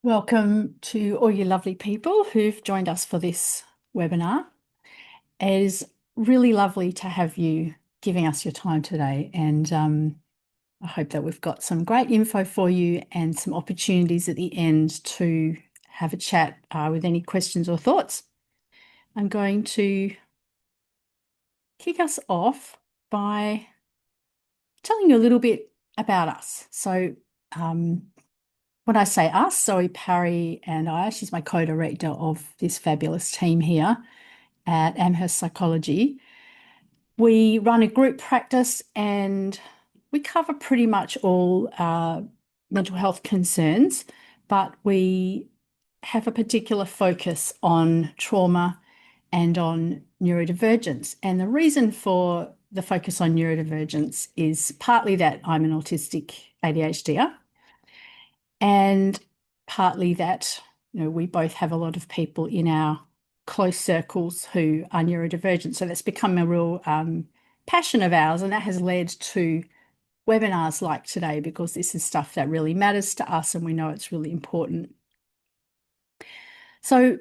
Welcome to all you lovely people who've joined us for this webinar. It is really lovely to have you giving us your time today, and I hope that we've got some great info for you and some opportunities at the end to have a chat with any questions or thoughts. I'm going to kick us off by telling you a little bit about us. So when I say us, Zoe Parry and I, she's my co-director of this fabulous team here at Amherst Psychology. We run a group practice and we cover pretty much all mental health concerns, but we have a particular focus on trauma and on neurodivergence. And the reason for the focus on neurodivergence is partly that I'm an autistic ADHDer, and partly that, we both have a lot of people in our close circles who are neurodivergent. So that's become a real passion of ours, and that has led to webinars like today, because this is stuff that really matters to us and we know it's really important. So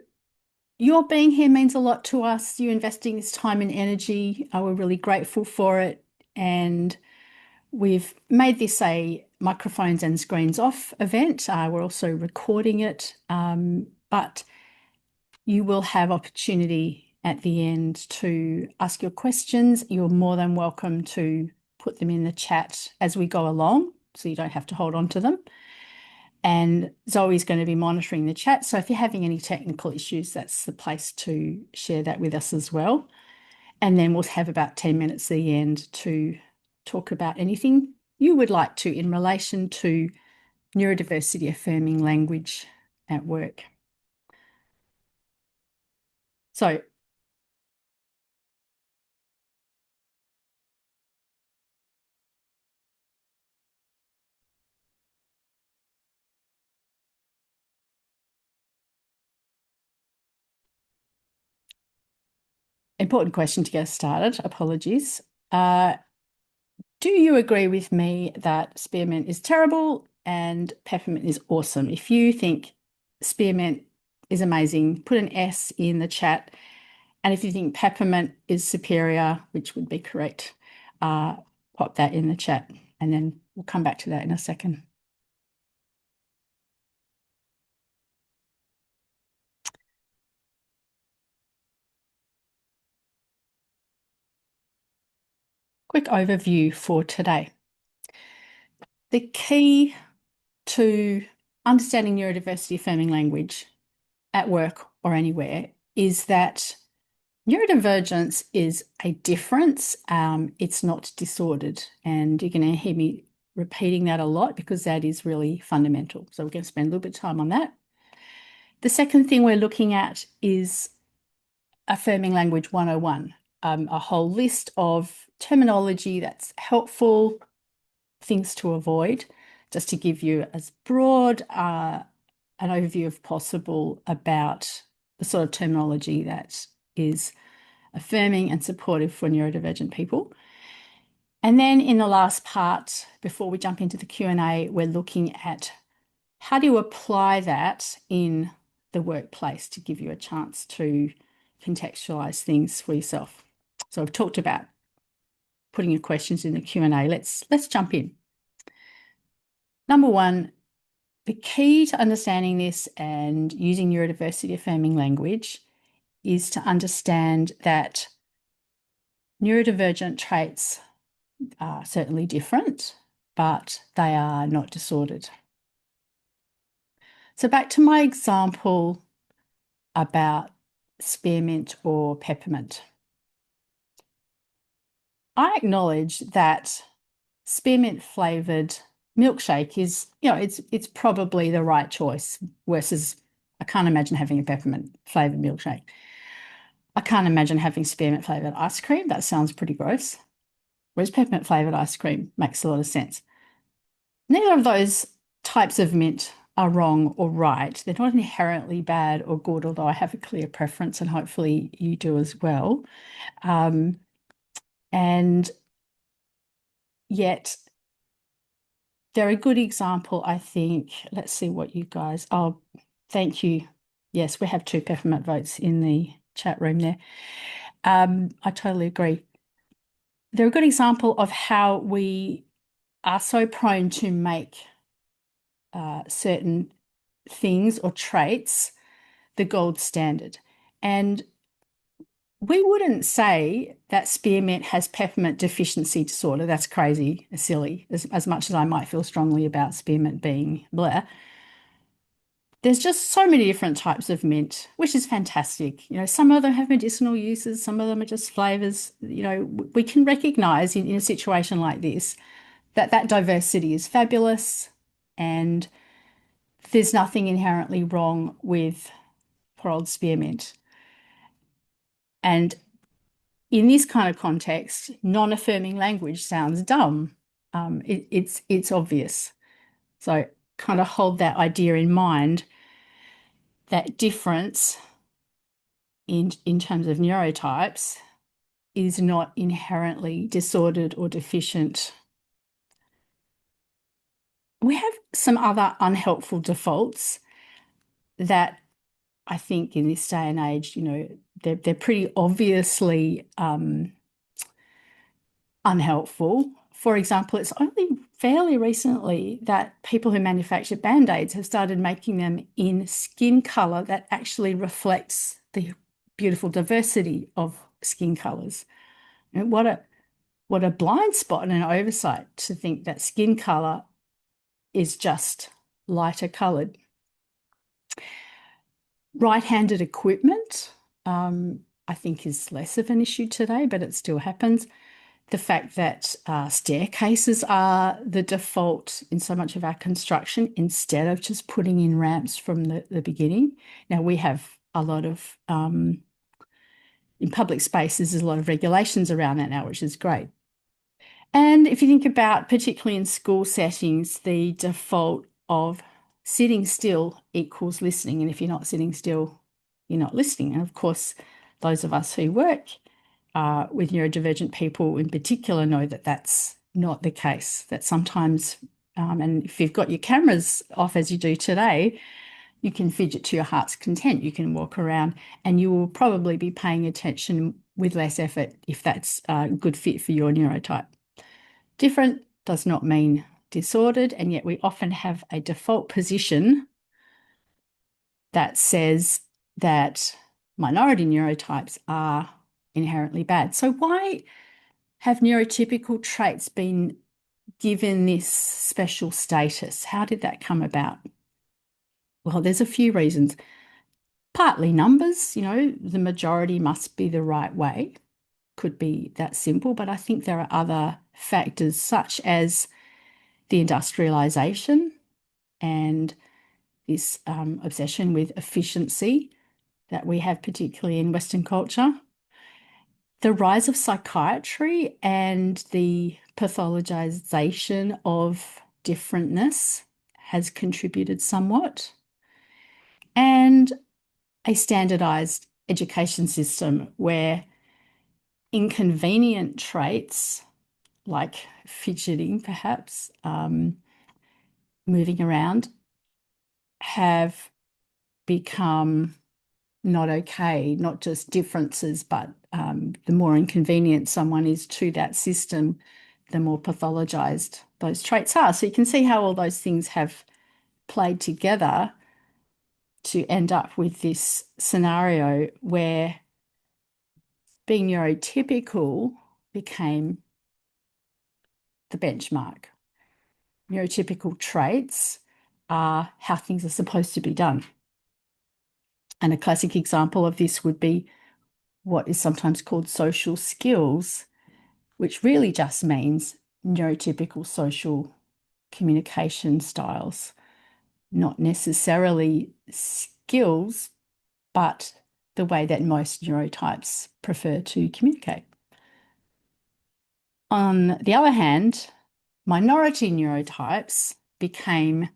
your being here means a lot to us. You investing this time and energy. We're really grateful for it. And we've made this a microphones and screens off event. We're also recording it, but you will have opportunity at the end to ask your questions. You're more than welcome to put them in the chat as we go along, so you don't have to hold on to them. And Zoe's going to be monitoring the chat. So if you're having any technical issues, that's the place to share that with us as well. And then we'll have about 10 minutes at the end to talk about anything you would like to in relation to neurodiversity affirming language at work. So important question to get us started. Apologies. Do you agree with me that spearmint is terrible and peppermint is awesome? If you think spearmint is amazing, put an S in the chat. And if you think peppermint is superior, which would be correct, pop that in the chat, and then we'll come back to that in a second. Quick overview for today. The key to understanding neurodiversity affirming language at work or anywhere is that neurodivergence is a difference. It's not disordered. And you're going to hear me repeating that a lot because that is really fundamental. So we're going to spend a little bit of time on that. The second thing we're looking at is Affirming Language 101, a whole list of terminology that's helpful, things to avoid, just to give you as broad an overview as possible about the sort of terminology that is affirming and supportive for neurodivergent people. And then in the last part, before we jump into the Q&A, we're looking at how do you apply that in the workplace to give you a chance to contextualize things for yourself. So I've talked about putting your questions in the Q&A. Let's jump in. Number one, the key to understanding this and using neurodiversity affirming language is to understand that neurodivergent traits are certainly different, but they are not disordered. So back to my example about spearmint or peppermint. I acknowledge that spearmint flavored milkshake is, it's probably the right choice versus I can't imagine having a peppermint flavored milkshake. I can't imagine having spearmint flavored ice cream. That sounds pretty gross. Whereas peppermint flavored ice cream makes a lot of sense. Neither of those types of mint are wrong or right. They're not inherently bad or good, although I have a clear preference and hopefully you do as well. And yet they're a good example, I think. Let's see what you guys, oh, thank you. Yes, we have 2 peppermint votes in the chat room there. I totally agree. They're a good example of how we are so prone to make certain things or traits the gold standard. And we wouldn't say that spearmint has peppermint deficiency disorder. That's crazy, silly, as much as I might feel strongly about spearmint being blah. There's just so many different types of mint, which is fantastic. Some of them have medicinal uses, some of them are just flavors. We can recognize in a situation like this that that diversity is fabulous, and there's nothing inherently wrong with poor old spearmint. And in this kind of context, non-affirming language sounds dumb. It's obvious. So kind of hold that idea in mind, that difference in terms of neurotypes is not inherently disordered or deficient. We have some other unhelpful defaults that I think in this day and age, they're pretty obviously unhelpful. For example, it's only fairly recently that people who manufacture Band-Aids have started making them in skin color that actually reflects the beautiful diversity of skin colors. And what a blind spot and an oversight to think that skin color is just lighter colored. Right-handed equipment, I think, is less of an issue today, but it still happens. The fact that staircases are the default in so much of our construction instead of just putting in ramps from the beginning. Now, we have a lot of, in public spaces, there's a lot of regulations around that now, which is great. And if you think about, particularly in school settings, the default of sitting still equals listening. And if you're not sitting still, you're not listening. And of course, those of us who work with neurodivergent people in particular know that that's not the case, that sometimes, and if you've got your cameras off as you do today, you can fidget to your heart's content. You can walk around and you will probably be paying attention with less effort if that's a good fit for your neurotype. Different does not mean disordered, and yet we often have a default position that says that minority neurotypes are inherently bad. So why have neurotypical traits been given this special status? How did that come about? Well, there's a few reasons. Partly numbers, the majority must be the right way. Could be that simple, but I think there are other factors such as the industrialization and this obsession with efficiency that we have, particularly in Western culture. The rise of psychiatry and the pathologization of differentness has contributed somewhat. And a standardized education system where inconvenient traits like fidgeting, perhaps, moving around, have become not okay, not just differences, but the more inconvenient someone is to that system, the more pathologized those traits are. So you can see how all those things have played together to end up with this scenario where being neurotypical became the benchmark. Neurotypical traits are how things are supposed to be done. And a classic example of this would be what is sometimes called social skills, which really just means neurotypical social communication styles, not necessarily skills, but the way that most neurotypes prefer to communicate. On the other hand, minority neurotypes became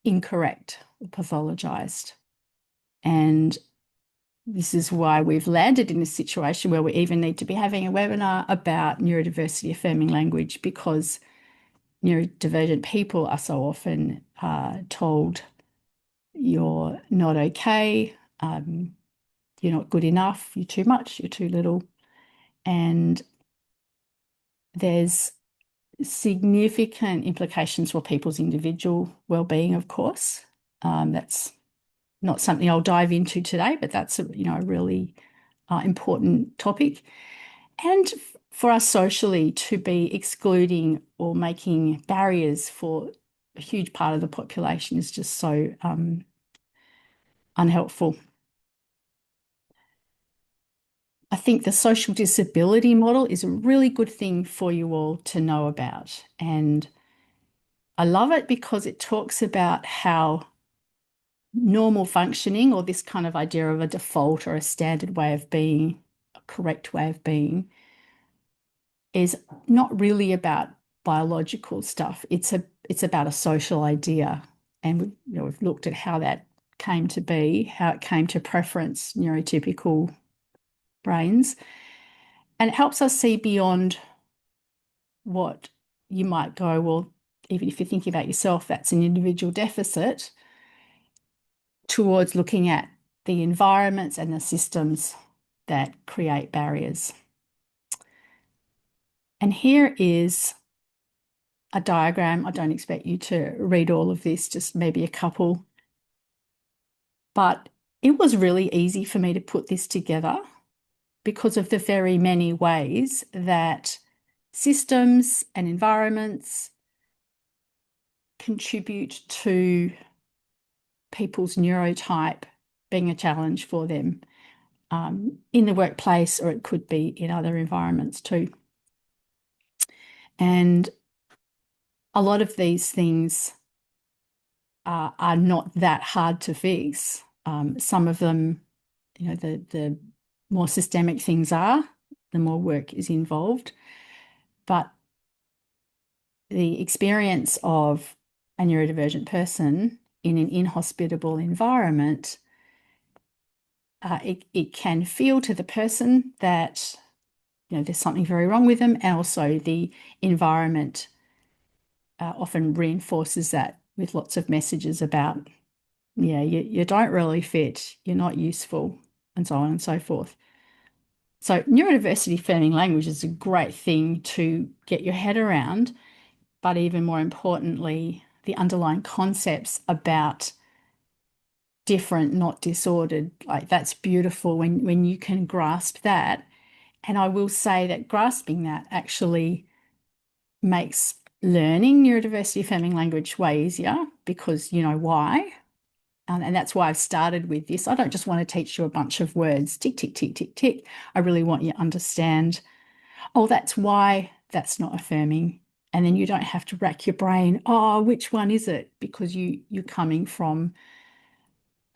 incorrect, pathologized. And this is why we've landed in a situation where we even need to be having a webinar about neurodiversity affirming language, because neurodivergent people are so often told you're not okay, you're not good enough, you're too much, you're too little. And there's significant implications for people's individual well-being, of course. That's not something I'll dive into today, but that's a really important topic. And for us socially to be excluding or making barriers for a huge part of the population is just so unhelpful. I think the social disability model is a really good thing for you all to know about. And I love it because it talks about how normal functioning, or this kind of idea of a default or a standard way of being, a correct way of being, is not really about biological stuff. It's about a social idea. And we've looked at how that came to be, how it came to preference neurotypical brains. And it helps us see beyond what you might go, well, even if you're thinking about yourself, that's an individual deficit, towards looking at the environments and the systems that create barriers. And here is a diagram. I don't expect you to read all of this, just maybe a couple. But it was really easy for me to put this together because of the very many ways that systems and environments contribute to people's neurotype being a challenge for them in the workplace, or it could be in other environments too. And a lot of these things are not that hard to fix. Some of them, the more systemic things are, the more work is involved. But the experience of a neurodivergent person in an inhospitable environment, it can feel to the person that there's something very wrong with them, and also the environment often reinforces that with lots of messages about, you don't really fit, you're not useful, and so on and so forth. So neurodiversity affirming language is a great thing to get your head around, but even more importantly, the underlying concepts about different, not disordered, like that's beautiful when you can grasp that. And I will say that grasping that actually makes learning neurodiversity affirming language way easier, because you know why. And that's why I've started with this. I don't just want to teach you a bunch of words, tick, tick, tick, tick, tick. I really want you to understand, oh, that's why that's not affirming. And then you don't have to rack your brain, oh, which one is it? Because you're coming from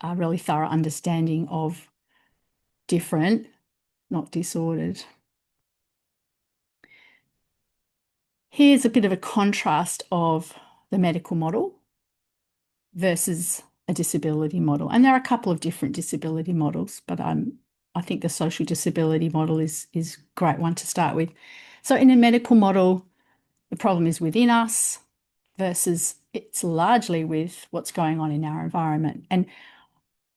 a really thorough understanding of different, not disordered. Here's a bit of a contrast of the medical model versus a disability model. And there are a couple of different disability models, but I think the social disability model is a great one to start with. So in a medical model, the problem is within us versus it's largely with what's going on in our environment. And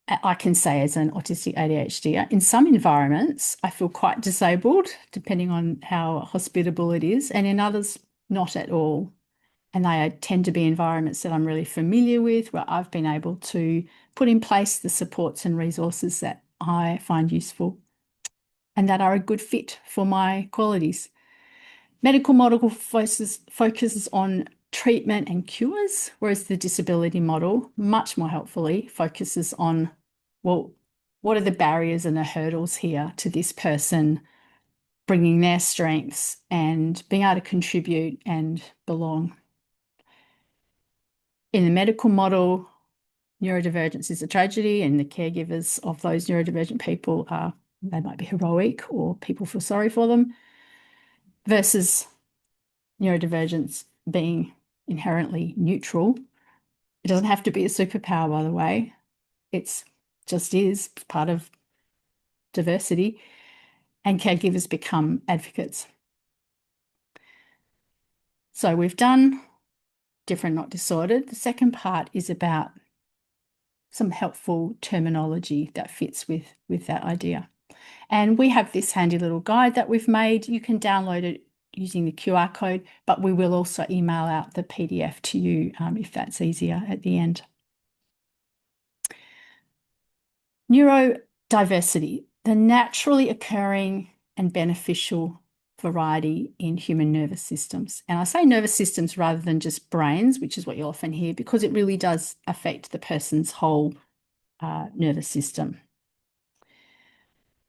I can say, as an autistic ADHD, in some environments, I feel quite disabled, depending on how hospitable it is, and in others, not at all. And they tend to be environments that I'm really familiar with, where I've been able to put in place the supports and resources that I find useful and that are a good fit for my qualities. Medical model focuses on treatment and cures, whereas the disability model, much more helpfully, focuses on, well, what are the barriers and the hurdles here to this person bringing their strengths and being able to contribute and belong. In the medical model, neurodivergence is a tragedy, and the caregivers of those neurodivergent people they might be heroic or people feel sorry for them, versus neurodivergence being inherently neutral. It doesn't have to be a superpower, by the way. It's just is part of diversity, and caregivers become advocates. So we've done different, not disordered. The second part is about some helpful terminology that fits with that idea. And we have this handy little guide that we've made. You can download it using the QR code, but we will also email out the PDF to you if that's easier at the end. Neurodiversity, the naturally occurring and beneficial variety in human nervous systems. And I say nervous systems rather than just brains, which is what you often hear, because it really does affect the person's whole nervous system.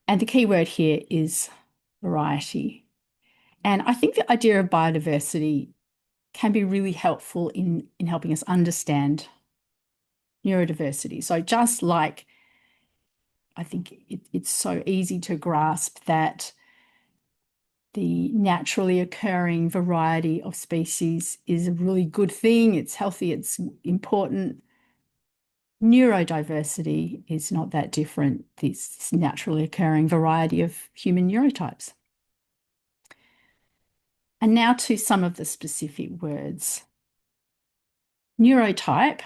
And the key word here is variety. And I think the idea of biodiversity can be really helpful in helping us understand neurodiversity. So just like I think it's so easy to grasp that the naturally occurring variety of species is a really good thing. It's healthy, it's important. Neurodiversity is not that different, this naturally occurring variety of human neurotypes. And now to some of the specific words. Neurotype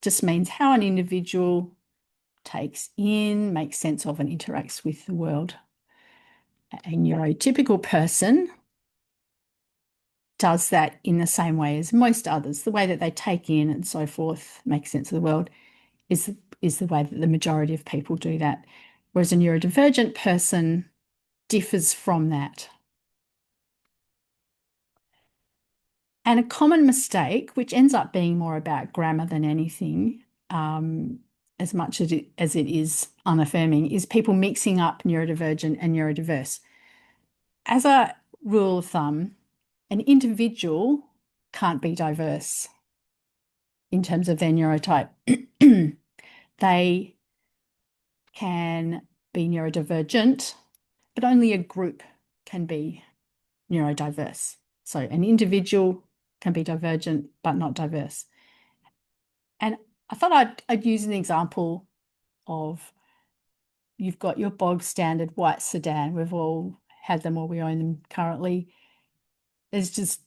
just means how an individual takes in, makes sense of, and interacts with the world. A neurotypical person does that in the same way as most others. The way that they take in and so forth, make sense of the world, is the way that the majority of people do that. Whereas a neurodivergent person differs from that. And a common mistake, which ends up being more about grammar than anything, as much as it is unaffirming, is people mixing up neurodivergent and neurodiverse. As a rule of thumb, an individual can't be diverse in terms of their neurotype. They can be neurodivergent, but only a group can be neurodiverse. So an individual can be divergent, but not diverse. And I thought I'd use an example of, you've got your bog standard white sedan. We've all had them or we own them currently. It's just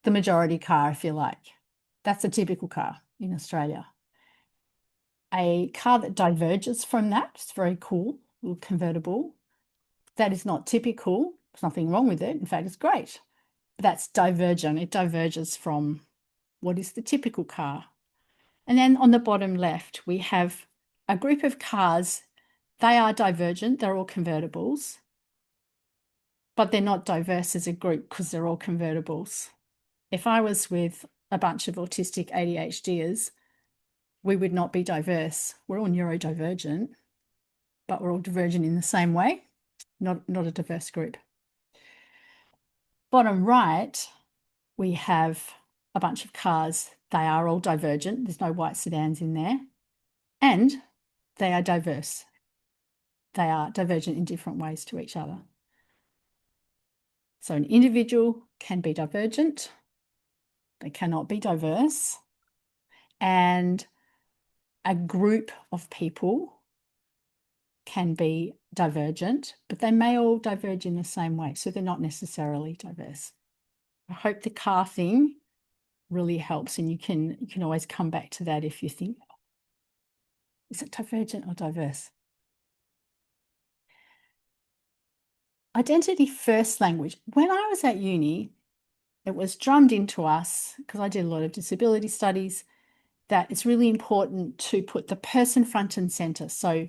the majority car, if you like. That's a typical car in Australia. A car that diverges from that, it's very cool, a little convertible. That is not typical. There's nothing wrong with it. In fact, it's great. But that's divergent. It diverges from what is the typical car. And then on the bottom left, we have a group of cars. They are divergent. They're all convertibles. But they're not diverse as a group because they're all convertibles. If I was with a bunch of autistic ADHDers, we would not be diverse. We're all neurodivergent, but we're all divergent in the same way, not a diverse group. Bottom right, we have a bunch of cars. They are all divergent. There's no white sedans in there. And they are diverse. They are divergent in different ways to each other. So an individual can be divergent. They cannot be diverse. And a group of people can be divergent, but they may all diverge in the same way. So they're not necessarily diverse. I hope the car thing really helps, and you can always come back to that if you think, is it divergent or diverse? Identity first language. When I was at uni, it was drummed into us, because I did a lot of disability studies, that it's really important to put the person front and center. So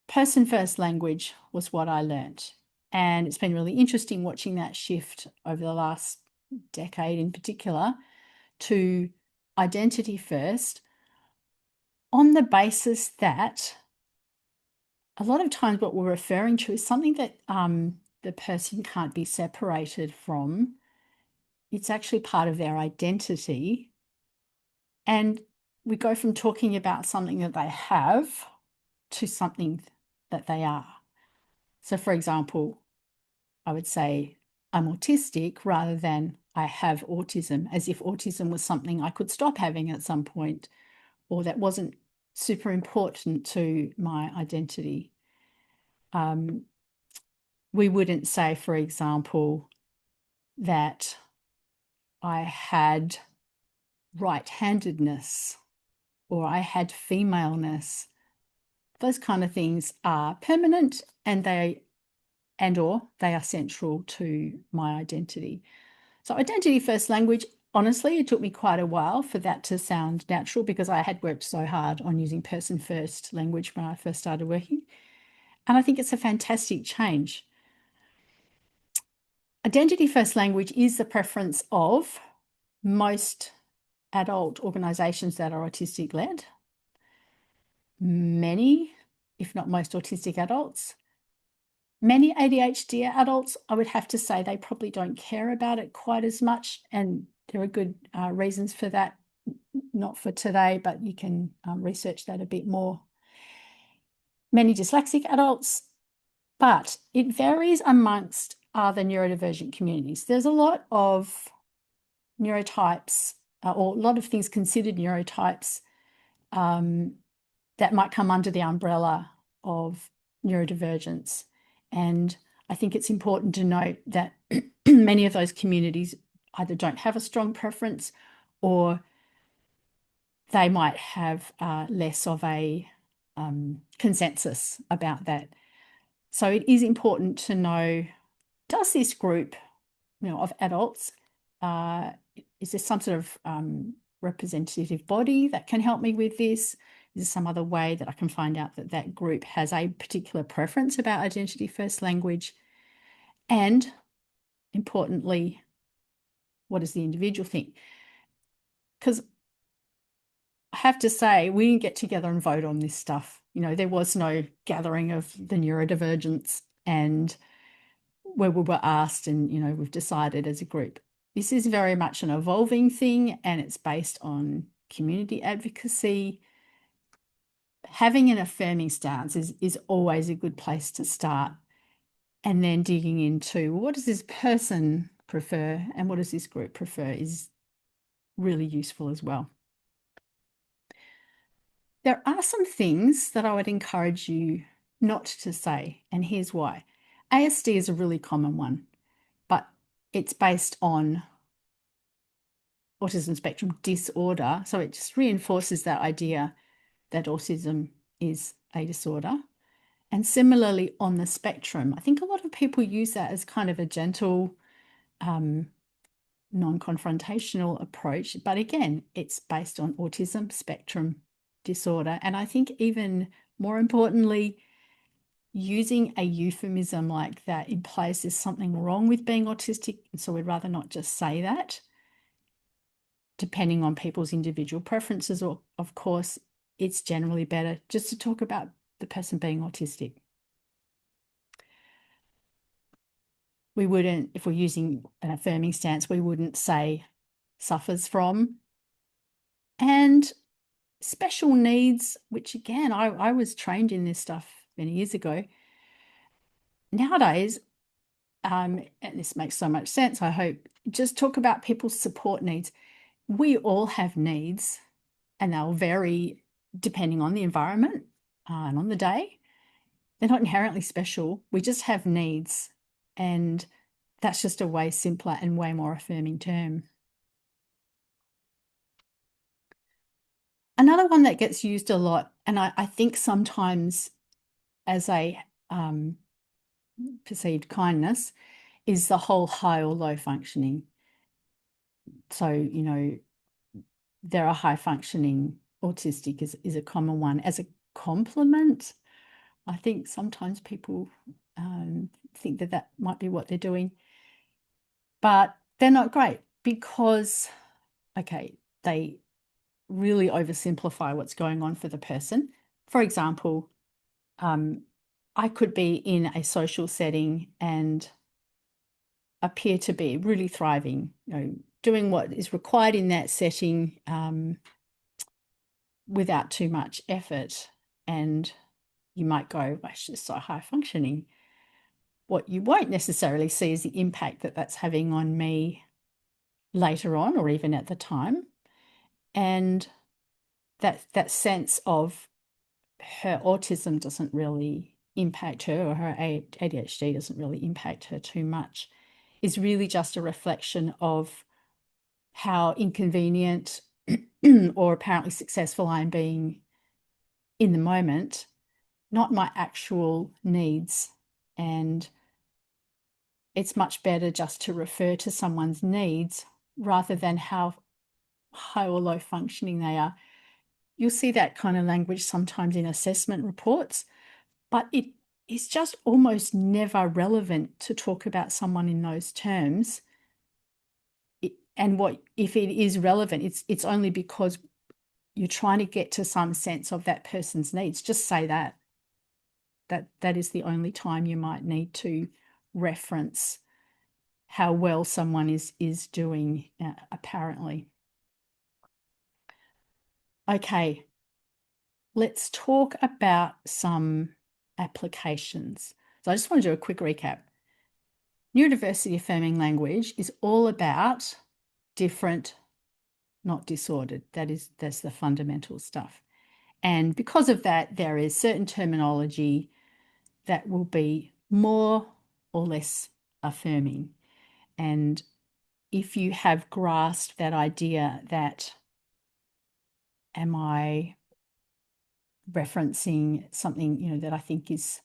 person first language was what I learnt. And it's been really interesting watching that shift over the last decade in particular to identity first, on the basis that a lot of times what we're referring to is something that the person can't be separated from. It's actually part of their identity. And we go from talking about something that they have to something that they are. So, for example, I would say I'm autistic rather than I have autism, as if autism was something I could stop having at some point, or that wasn't super important to my identity. We wouldn't say, for example, that I had right-handedness, or I had femaleness. Those kind of things are permanent, and or they are central to my identity. So identity first language, honestly, it took me quite a while for that to sound natural, because I had worked so hard on using person first language when I first started working. And I think it's a fantastic change. Identity first language is the preference of most adult organisations that are autistic led. Many, if not most, autistic adults. Many ADHD adults, I would have to say, they probably don't care about it quite as much, and there are good reasons for that. Not for today, but you can research that a bit more. Many dyslexic adults, but it varies amongst other neurodivergent communities. There's a lot of neurotypes, or a lot of things considered neurotypes, that might come under the umbrella of neurodivergence. And I think it's important to note that many of those communities either don't have a strong preference, or they might have less of a consensus about that. So it is important to know, does this group, of adults, is there some sort of representative body that can help me with this? Is there some other way that I can find out that that group has a particular preference about identity first language? And importantly, what does the individual think? Because I have to say, we didn't get together and vote on this stuff. There was no gathering of the neurodivergence and where we were asked and, we've decided as a group. This is very much an evolving thing, and it's based on community advocacy. Having an affirming stance is always a good place to start. And then digging into, what does this person prefer and what does this group prefer, is really useful as well. There are some things that I would encourage you not to say, and here's why. ASD is a really common one, but it's based on autism spectrum disorder. So it just reinforces that idea that autism is a disorder. And similarly, on the spectrum, I think a lot of people use that as kind of a gentle, non-confrontational approach. But again, it's based on autism spectrum disorder. And I think even more importantly, using a euphemism like that implies there's something wrong with being autistic. And so we'd rather not just say that. Depending on people's individual preferences, or of course, it's generally better just to talk about the person being autistic. We wouldn't, if we're using an affirming stance, we wouldn't say suffers from. And special needs, which again, I was trained in this stuff many years ago. Nowadays, and this makes so much sense, I hope, just talk about people's support needs. We all have needs, and they'll vary depending on the environment and on the day. They're not inherently special. We just have needs, and that's just a way simpler and way more affirming term. Another one that gets used a lot, and I think sometimes as a perceived kindness, is the whole high or low functioning. So, there are high functioning autistic is a common one. As a compliment, I think sometimes people think that might be what they're doing, but they're not great, because, okay, they really oversimplify what's going on for the person. For example, I could be in a social setting and appear to be really thriving, doing what is required in that setting without too much effort. And you might go, well, it's just so high functioning. What you won't necessarily see is the impact that that's having on me later on, or even at the time. And that sense of her autism doesn't really impact her, or her ADHD doesn't really impact her too much, is really just a reflection of how inconvenient or apparently successful I am being in the moment, not my actual needs. And it's much better just to refer to someone's needs rather than how high or low functioning they are. You'll see that kind of language sometimes in assessment reports, but it is just almost never relevant to talk about someone in those terms. And what if it is relevant, it's only because you're trying to get to some sense of that person's needs. Just say that. That is the only time you might need to reference how well someone is doing, apparently. Okay, let's talk about some applications. So I just want to do a quick recap. Neurodiversity affirming language is all about different, not disordered. That's the fundamental stuff. And because of that, there is certain terminology that will be more or less affirming. And if you have grasped that idea that, am I referencing something, that I think is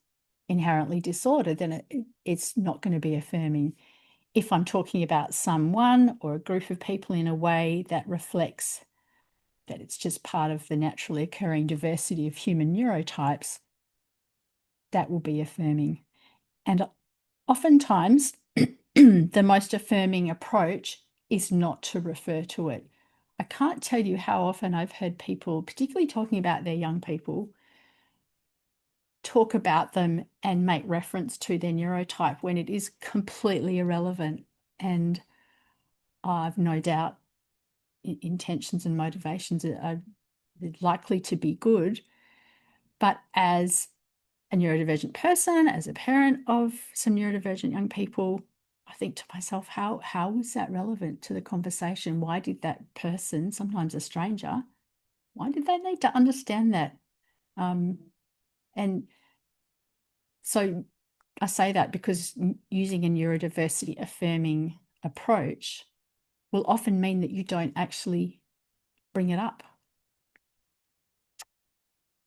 inherently disordered, then it's not going to be affirming. If I'm talking about someone or a group of people in a way that reflects that it's just part of the naturally occurring diversity of human neurotypes, that will be affirming. And oftentimes, the most affirming approach is not to refer to it. I can't tell you how often I've heard people, particularly talking about their young people, talk about them and make reference to their neurotype when it is completely irrelevant. And I've no doubt intentions and motivations are likely to be good. But as a neurodivergent person, as a parent of some neurodivergent young people, I think to myself, how is that relevant to the conversation? Why did that person, sometimes a stranger, why did they need to understand that? And so I say that because using a neurodiversity affirming approach will often mean that you don't actually bring it up.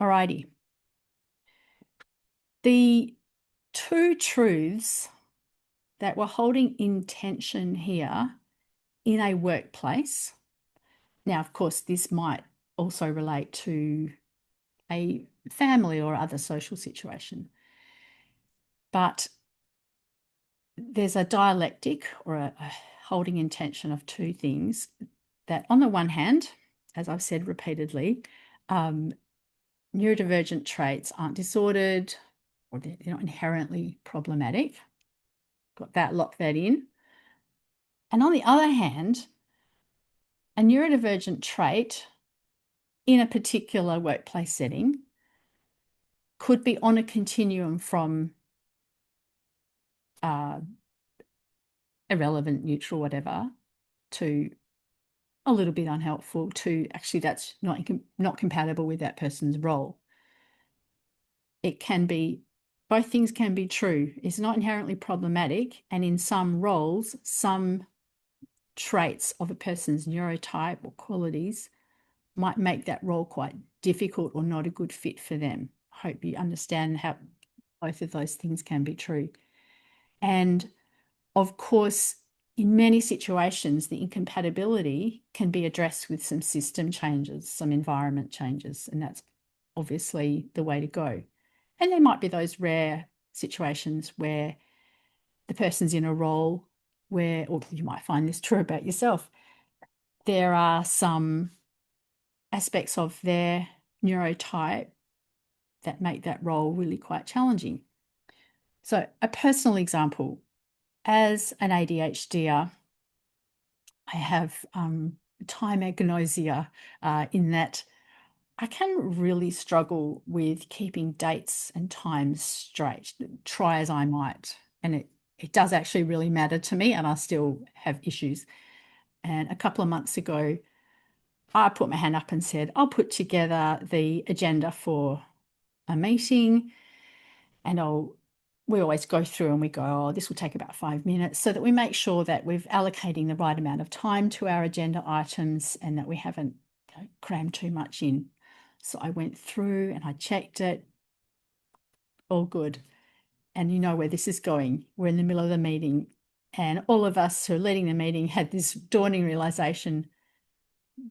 Alrighty. The two truths that we're holding in tension here in a workplace. Now, of course, this might also relate to a family or other social situation. But there's a dialectic or a holding in tension of two things that, on the one hand, as I've said repeatedly, neurodivergent traits aren't disordered or they're not inherently problematic. Got that, lock that in. And on the other hand, a neurodivergent trait in a particular workplace setting could be on a continuum from irrelevant, neutral, whatever, to a little bit unhelpful, to actually that's not compatible with that person's role. It can be, both things can be true. It's not inherently problematic, and in some roles, some traits of a person's neurotype or qualities might make that role quite difficult or not a good fit for them. I hope you understand how both of those things can be true. And of course, in many situations, the incompatibility can be addressed with some system changes, some environment changes, and that's obviously the way to go. And there might be those rare situations where the person's in a role where, or you might find this true about yourself, there are some aspects of their neurotype that make that role really quite challenging. So a personal example, as an ADHDer, I have time agnosia in that I can really struggle with keeping dates and times straight, try as I might. And it does actually really matter to me, and I still have issues. And a couple of months ago, I put my hand up and said, I'll put together the agenda for a meeting, and we always go through and we go, oh, this will take about 5 minutes, so that we make sure that we're allocating the right amount of time to our agenda items and that we haven't cram too much in. So I went through and I checked it, all good. And you know where this is going. We're in the middle of the meeting, and all of us who are leading the meeting had this dawning realization: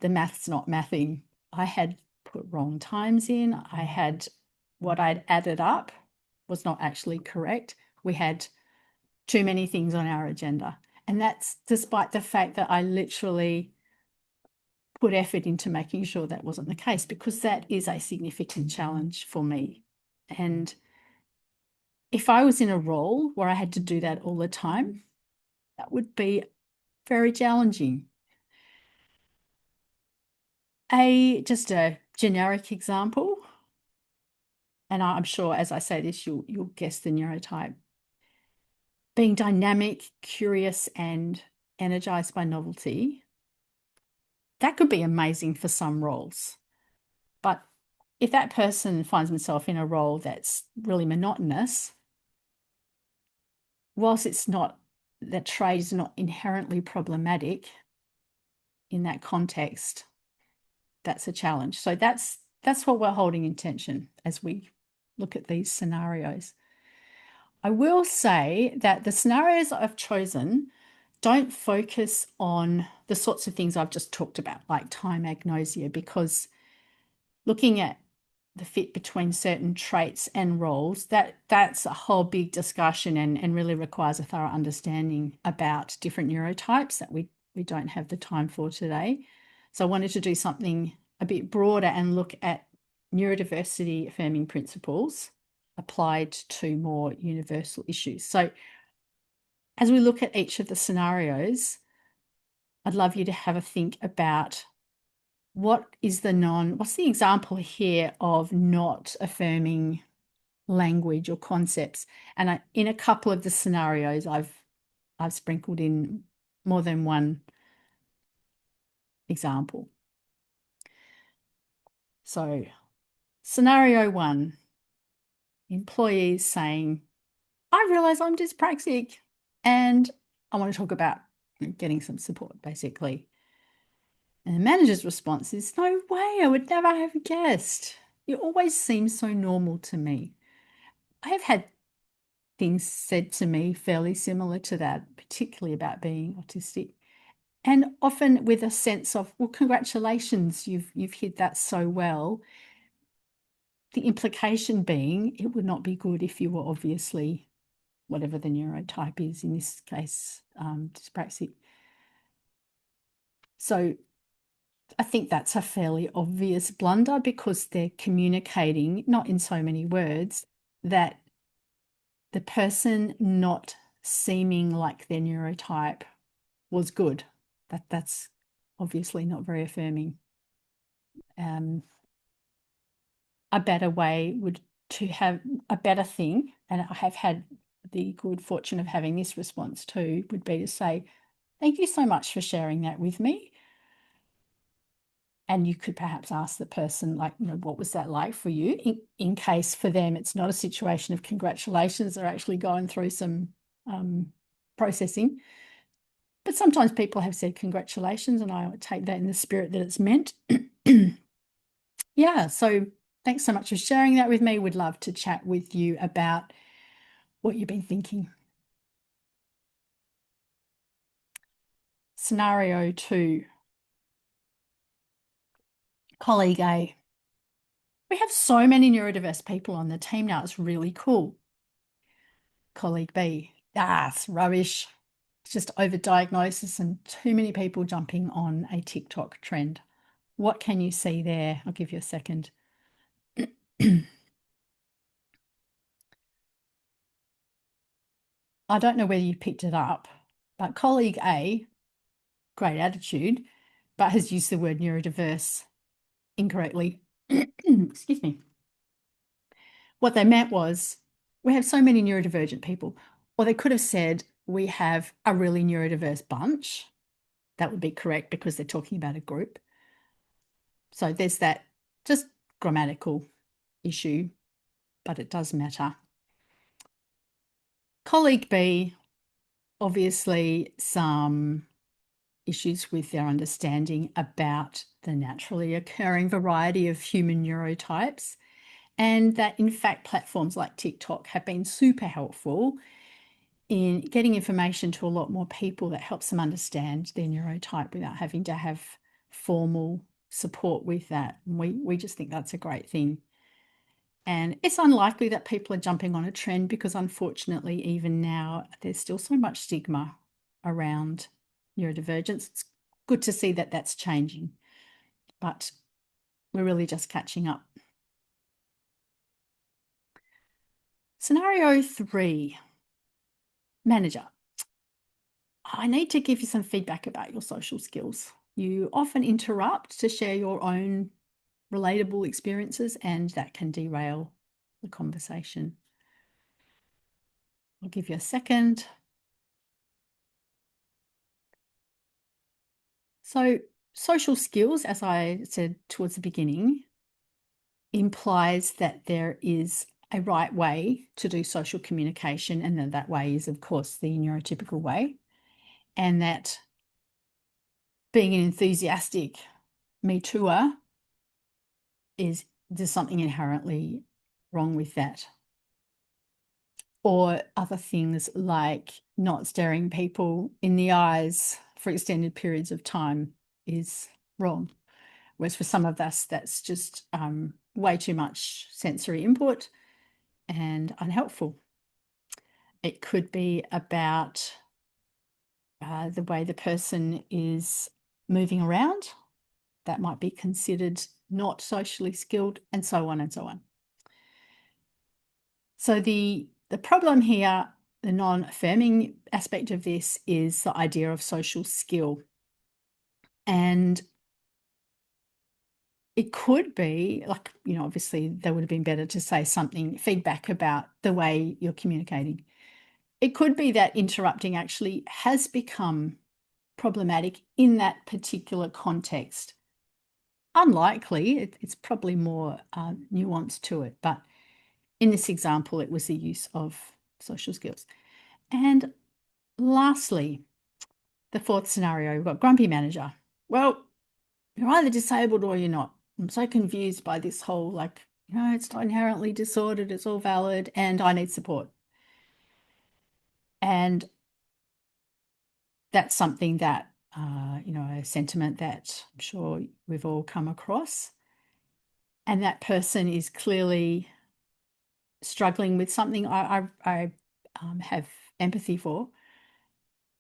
the math's not mathing. I had put wrong times in. I had what I'd added up was not actually correct. We had too many things on our agenda. And that's despite the fact that I literally put effort into making sure that wasn't the case, because that is a significant challenge for me. And if I was in a role where I had to do that all the time, that would be very challenging. Just a generic example, and I'm sure as I say this, you'll guess the neurotype. Being dynamic, curious, and energized by novelty, that could be amazing for some roles. But if that person finds themselves in a role that's really monotonous, whilst it's not, that trait is not inherently problematic in that context, that's a challenge. So that's what we're holding in tension as we look at these scenarios. I will say that the scenarios I've chosen don't focus on the sorts of things I've just talked about, like time agnosia, because looking at the fit between certain traits and roles, that's a whole big discussion and really requires a thorough understanding about different neurotypes that we don't have the time for today. So I wanted to do something a bit broader and look at neurodiversity affirming principles applied to more universal issues. So as we look at each of the scenarios, I'd love you to have a think about what's the example here of not affirming language or concepts. And in a couple of the scenarios, I've sprinkled in more than one example. So scenario 1, employees saying, I realize I'm dyspraxic and I want to talk about getting some support, basically. And the manager's response is, no way, I would never have guessed. You always seem so normal to me. I have had things said to me fairly similar to that, particularly about being autistic. And often with a sense of, well, congratulations, you've hid that so well. The implication being it would not be good if you were obviously whatever the neurotype is, in this case, dyspraxic. So I think that's a fairly obvious blunder, because they're communicating, not in so many words, that the person not seeming like their neurotype was good. That's obviously not very affirming. A better way would to have a better thing, and I have had the good fortune of having this response too, would be to say, thank you so much for sharing that with me. And you could perhaps ask the person, like, what was that like for you? In case for them, it's not a situation of congratulations, they're actually going through some processing. But sometimes people have said congratulations, and I take that in the spirit that it's meant. Yeah, so thanks so much for sharing that with me. Would love to chat with you about what you've been thinking. Scenario 2, colleague A. We have so many neurodiverse people on the team now. It's really cool. Colleague B. It's rubbish. It's just overdiagnosis and too many people jumping on a TikTok trend. What can you see there? I'll give you a second. I don't know whether you picked it up, but colleague A, great attitude, but has used the word neurodiverse incorrectly. Excuse me. What they meant was, we have so many neurodivergent people. Or they could have said, we have a really neurodiverse bunch. That would be correct, because they're talking about a group. So there's that just grammatical issue, but it does matter. Colleague B, obviously some issues with their understanding about the naturally occurring variety of human neurotypes, and that in fact platforms like TikTok have been super helpful in getting information to a lot more people that helps them understand their neurotype without having to have formal support with that. And we just think that's a great thing. And it's unlikely that people are jumping on a trend because unfortunately, even now, there's still so much stigma around neurodivergence. It's good to see that that's changing, but we're really just catching up. Scenario 3, manager. I need to give you some feedback about your social skills. You often interrupt to share your own relatable experiences, and that can derail the conversation. I'll give you a second. So, social skills, as I said towards the beginning, implies that there is a right way to do social communication, and that way is, of course, the neurotypical way, and that being an enthusiastic Me Tooer there's something inherently wrong with that. Or other things like not staring people in the eyes for extended periods of time is wrong. Whereas for some of us, that's just way too much sensory input and unhelpful. It could be about the way the person is moving around. That might be considered not socially skilled, and so on and so on. So the problem here, the non-affirming aspect of this, is the idea of social skill. And it could be like, obviously there would have been better to say something, feedback about the way you're communicating. It could be that interrupting actually has become problematic in that particular context. Unlikely, it's probably more nuance to it, but in this example, it was the use of social skills. And lastly, the fourth scenario, we've got grumpy manager. Well, you're either disabled or you're not. I'm so confused by this whole, it's not inherently disordered, it's all valid, and I need support. And that's something that, a sentiment that I'm sure we've all come across. And that person is clearly struggling with something I have empathy for.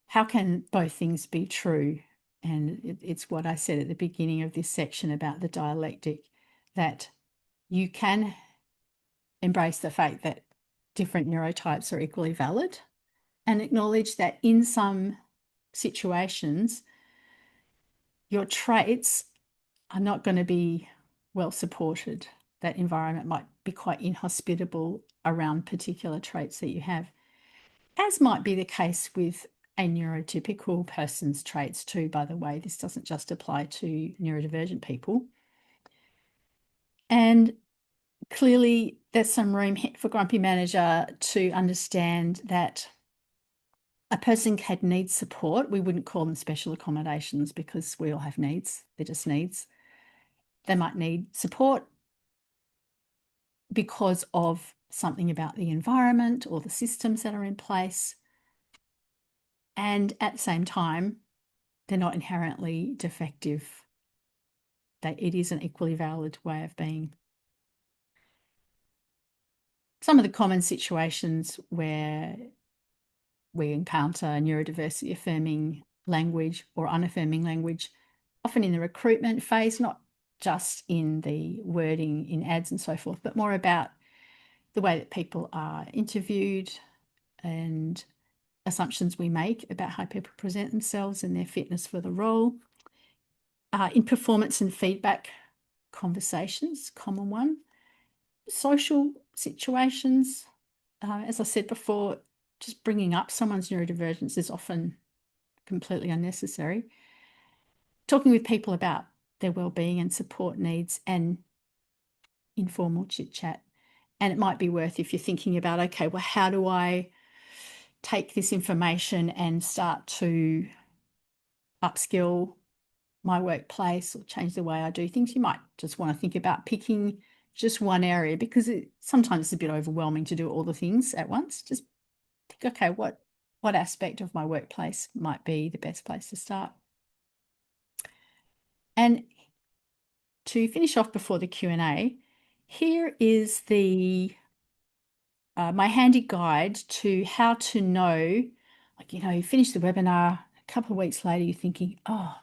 How can both things be true? And it's what I said at the beginning of this section about the dialectic, that you can embrace the fact that different neurotypes are equally valid and acknowledge that in some situations, your traits are not going to be well supported. That environment might be quite inhospitable around particular traits that you have, as might be the case with a neurotypical person's traits too, by the way. This doesn't just apply to neurodivergent people. And clearly there's some room for grumpy manager to understand that a person can need support. We wouldn't call them special accommodations because we all have needs. They're just needs. They might need support because of something about the environment or the systems that are in place. And at the same time, they're not inherently defective. It is an equally valid way of being. Some of the common situations where we encounter neurodiversity affirming language or unaffirming language, often in the recruitment phase, not just in the wording in ads and so forth, but more about the way that people are interviewed and assumptions we make about how people present themselves and their fitness for the role. In performance and feedback conversations, common one. Social situations, as I said before, just bringing up someone's neurodivergence is often completely unnecessary. Talking with people about their well-being and support needs, and informal chit-chat. And it might be worth, if you're thinking about, okay, well, how do I take this information and start to upskill my workplace or change the way I do things. You might just want to think about picking just one area, because sometimes it's a bit overwhelming to do all the things at once. Just think, okay, what aspect of my workplace might be the best place to start? And to finish off before the Q&A, here is the my handy guide to how to know, like, you finish the webinar, a couple of weeks later, you're thinking, oh,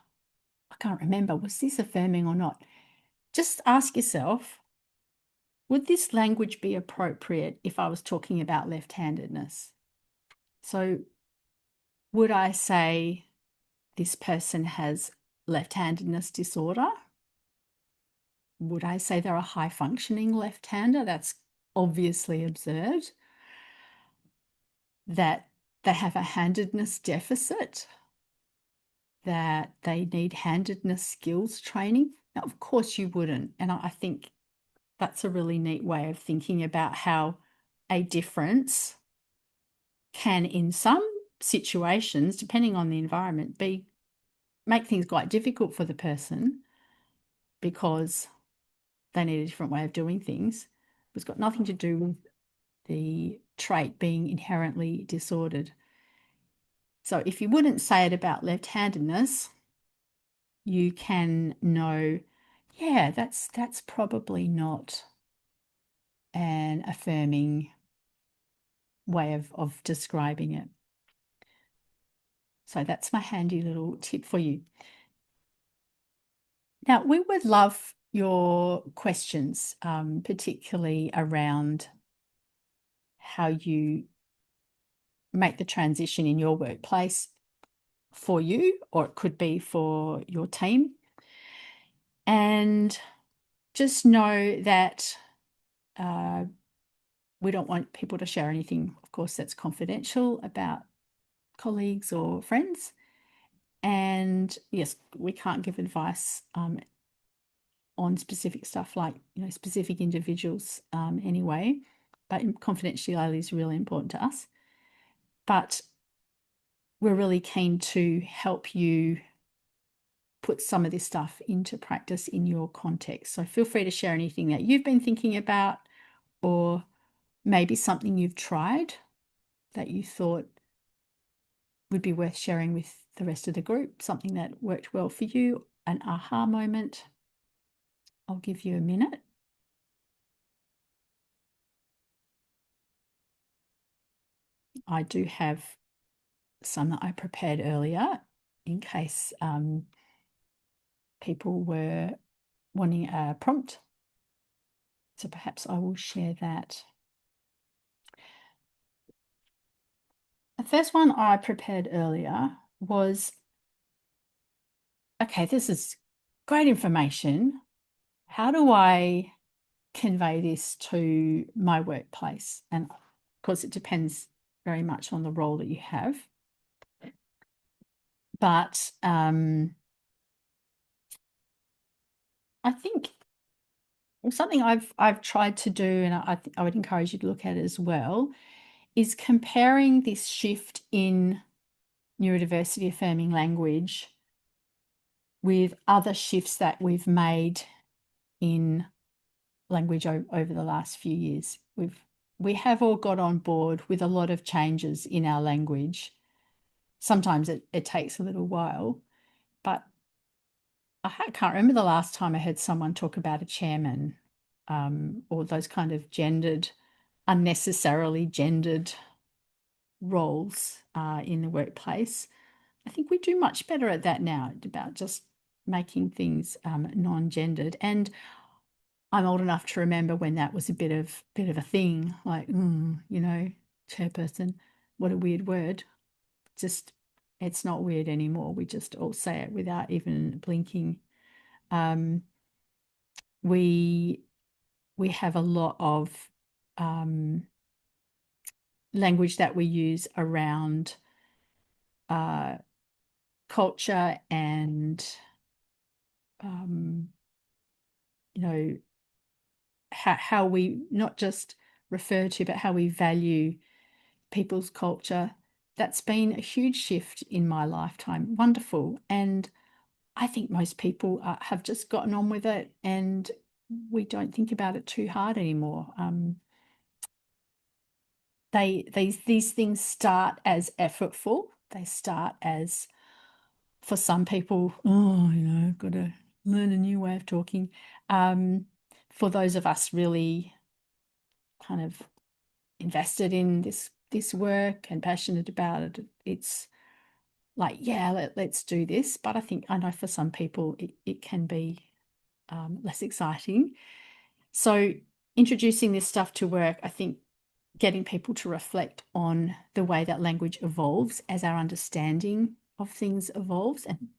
I can't remember, was this affirming or not? Just ask yourself, would this language be appropriate if I was talking about left-handedness? So would I say this person has left-handedness disorder? Would I say they're a high-functioning left-hander? That's obviously observed. That they have a handedness deficit, that they need handedness skills training. Now, of course you wouldn't. And I think that's a really neat way of thinking about how a difference can, in some situations, depending on the environment, make things quite difficult for the person because they need a different way of doing things. It's got nothing to do with the trait being inherently disordered. So if you wouldn't say it about left-handedness, you can know, yeah, that's probably not an affirming way of describing it. So that's my handy little tip for you. Now, we would love your questions, particularly around how you make the transition in your workplace for you, or it could be for your team. And just know that we don't want people to share anything, of course, that's confidential about colleagues or friends. And yes, we can't give advice on specific stuff like, specific individuals anyway, but confidentiality is really important to us. But we're really keen to help you put some of this stuff into practice in your context. So feel free to share anything that you've been thinking about, or maybe something you've tried that you thought would be worth sharing with the rest of the group, something that worked well for you, an aha moment. I'll give you a minute. I do have some that I prepared earlier in case people were wanting a prompt. So perhaps I will share that. The first one I prepared earlier was, okay, this is great information. How do I convey this to my workplace? And of course, it depends very much on the role that you have. But I think something I've tried to do, and I would encourage you to look at it as well, is comparing this shift in neurodiversity affirming language with other shifts that we've made in language over the last few years. We have all got on board with a lot of changes in our language. Sometimes it takes a little while, but I can't remember the last time I heard someone talk about a chairman, or those kind of unnecessarily gendered roles in the workplace. I think we do much better at that now, about just making things non-gendered. And I'm old enough to remember when that was a bit of a thing, like, chairperson, what a weird word. Just, it's not weird anymore. We just all say it without even blinking. We have a lot of language that we use around culture and how we not just refer to, but how we value people's culture. that's been a huge shift in my lifetime. Wonderful. And I think most people have just gotten on with it, and we don't think about it too hard anymore. These things start as effortful. They start as, for some people, oh, got to learn a new way of talking. For those of us really kind of invested in this work and passionate about it, it's like, yeah, let's do this. But I know for some people it can be less exciting. So introducing this stuff to work, I think getting people to reflect on the way that language evolves as our understanding of things evolves. And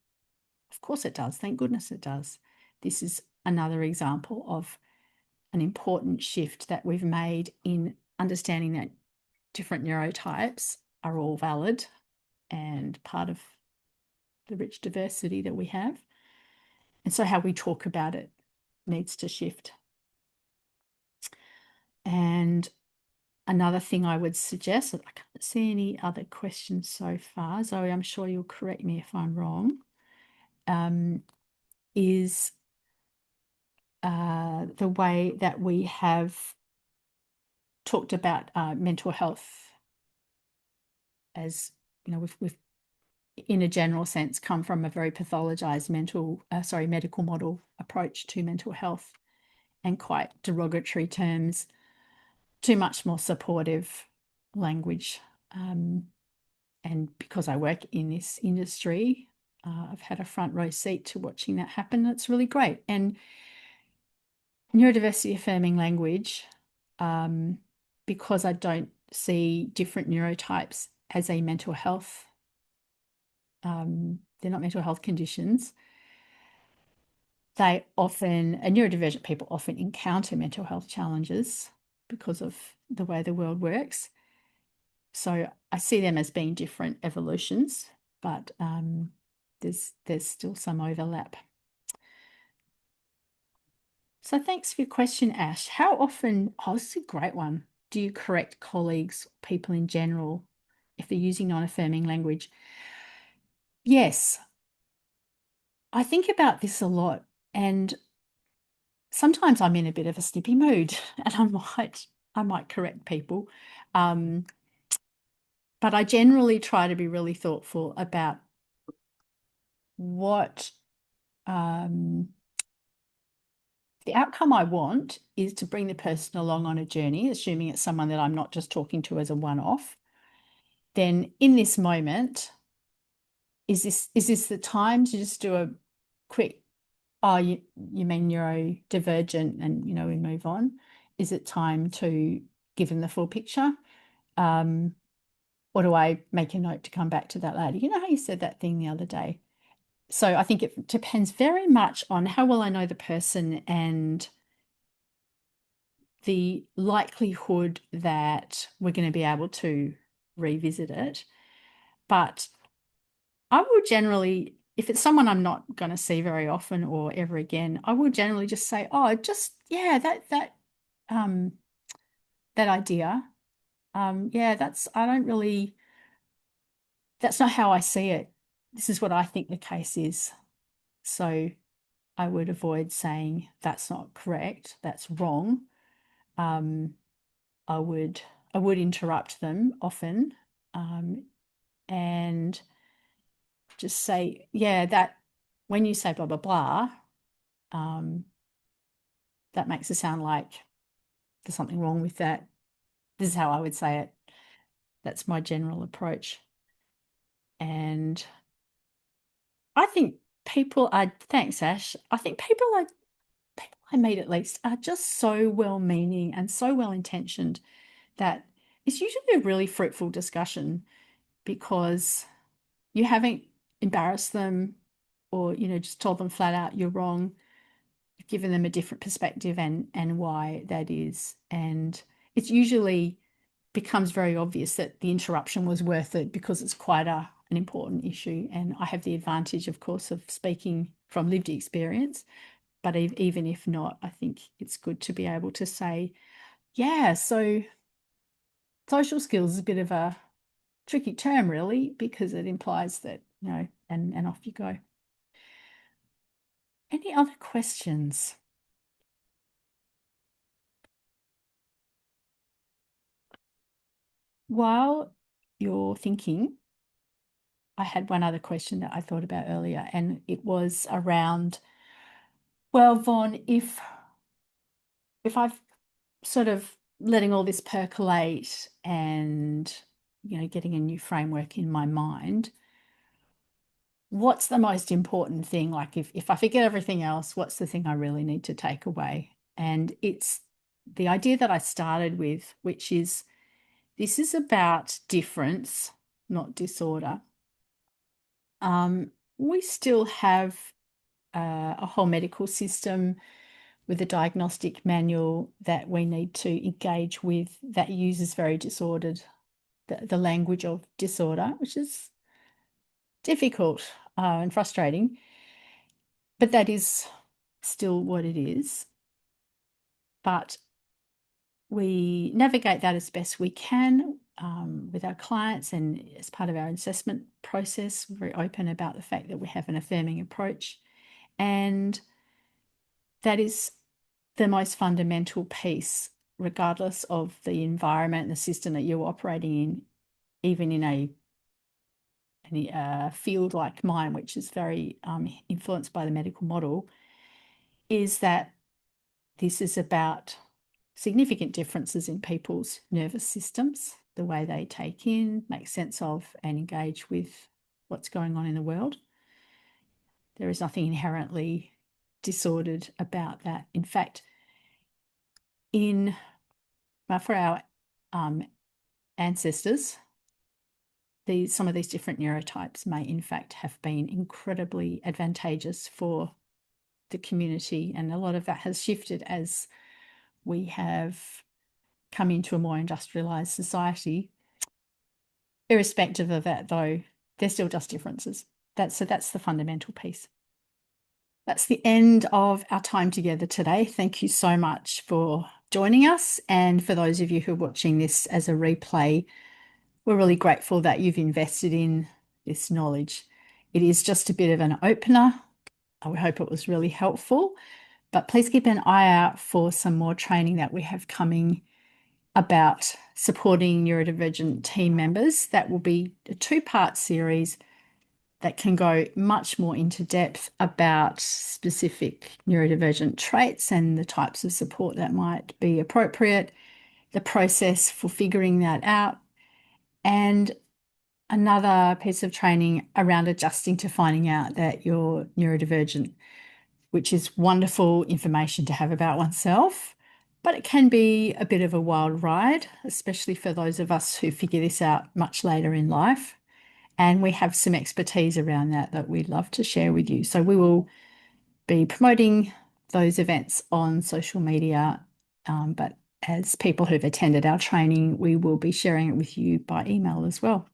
of course it does. Thank goodness it does. This is another example of an important shift that we've made in understanding that different neurotypes are all valid and part of the rich diversity that we have. And so how we talk about it needs to shift. And another thing I would suggest, I can't see any other questions so far, Zoe, I'm sure you'll correct me if I'm wrong, is the way that we have talked about mental health as, we've in a general sense come from a very pathologized medical model approach to mental health, and quite derogatory terms to much more supportive language. And because I work in this industry, I've had a front row seat to watching that happen. It's really great. And neurodiversity affirming language, because I don't see different neurotypes as a mental health, they're not mental health conditions. Neurodivergent people often encounter mental health challenges because of the way the world works. So I see them as being different evolutions, but there's still some overlap. So thanks for your question, Ash. How often, this is a great one, do you correct colleagues, people in general, if they're using non-affirming language? Yes, I think about this a lot, and sometimes I'm in a bit of a snippy mood and I might correct people. But I generally try to be really thoughtful about what the outcome I want is to bring the person along on a journey, assuming it's someone that I'm not just talking to as a one-off. Then in this moment, is this the time to just do a quick, oh, you mean neurodivergent, and we move on? Is it time to give them the full picture? Or do I make a note to come back to that later? You know how you said that thing the other day? So I think it depends very much on how well I know the person and the likelihood that we're going to be able to revisit it. But I will generally, if it's someone I'm not going to see very often or ever again, I will generally just say, oh, just, yeah, that idea. Yeah, that's not how I see it. This is what I think the case is. So I would avoid saying that's not correct, that's wrong. I would interrupt them often, and just say, yeah, that when you say blah, blah, blah, that makes it sound like there's something wrong with that. This is how I would say it. That's my general approach. And I think thanks, Ash. I think people I meet at least are just so well-meaning and so well-intentioned that it's usually a really fruitful discussion, because you haven't embarrassed them or, just told them flat out you're wrong. You've given them a different perspective and why that is. And it's usually becomes very obvious that the interruption was worth it, because it's quite an important issue. And I have the advantage, of course, of speaking from lived experience. But even if not, I think it's good to be able to say, yeah, so social skills is a bit of a tricky term, really, because it implies that, and off you go. Any other questions? While you're thinking, I had one other question that I thought about earlier, and it was around, well, Vaughn, if I've sort of letting all this percolate and, getting a new framework in my mind, what's the most important thing? Like if I forget everything else, what's the thing I really need to take away? And it's the idea that I started with, which is this is about difference, not disorder. We still have a whole medical system with a diagnostic manual that we need to engage with that uses very disordered, the language of disorder, which is difficult and frustrating, but that is still what it is. But we navigate that as best we can with our clients, and as part of our assessment process, we're very open about the fact that we have an affirming approach, and that is the most fundamental piece, regardless of the environment and the system that you're operating in, even in a field like mine, which is very influenced by the medical model, is that this is about significant differences in people's nervous systems, the way they take in, make sense of, and engage with what's going on in the world. There is nothing inherently disordered about that. In fact, for our ancestors, some of these different neurotypes may in fact have been incredibly advantageous for the community, and a lot of that has shifted as we have come into a more industrialized society. Irrespective of that, though, there's still just differences. That's the fundamental piece. That's the end of our time together today. Thank you so much for joining us, and for those of you who are watching this as a replay, we're really grateful that you've invested in this knowledge. It is just a bit of an opener. We hope it was really helpful, but please keep an eye out for some more training that we have coming about supporting neurodivergent team members. That will be a two-part series that can go much more into depth about specific neurodivergent traits and the types of support that might be appropriate, the process for figuring that out, and another piece of training around adjusting to finding out that you're neurodivergent, which is wonderful information to have about oneself, but it can be a bit of a wild ride, especially for those of us who figure this out much later in life. And we have some expertise around that we'd love to share with you. So we will be promoting those events on social media, but as people who've attended our training, we will be sharing it with you by email as well.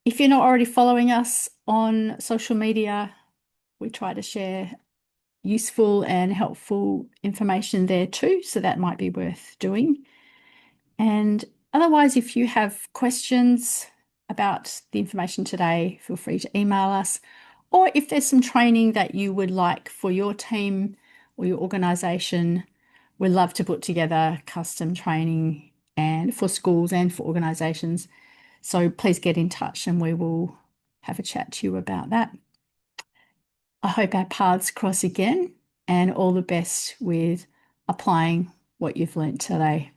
If you're not already following us on social media, we try to share useful and helpful information there too, so that might be worth doing. And otherwise, if you have questions about the information today, feel free to email us. Or if there's some training that you would like for your team or your organisation, we'd love to put together custom training and for schools and for organisations. So please get in touch and we will have a chat to you about that. I hope our paths cross again, and all the best with applying what you've learnt today.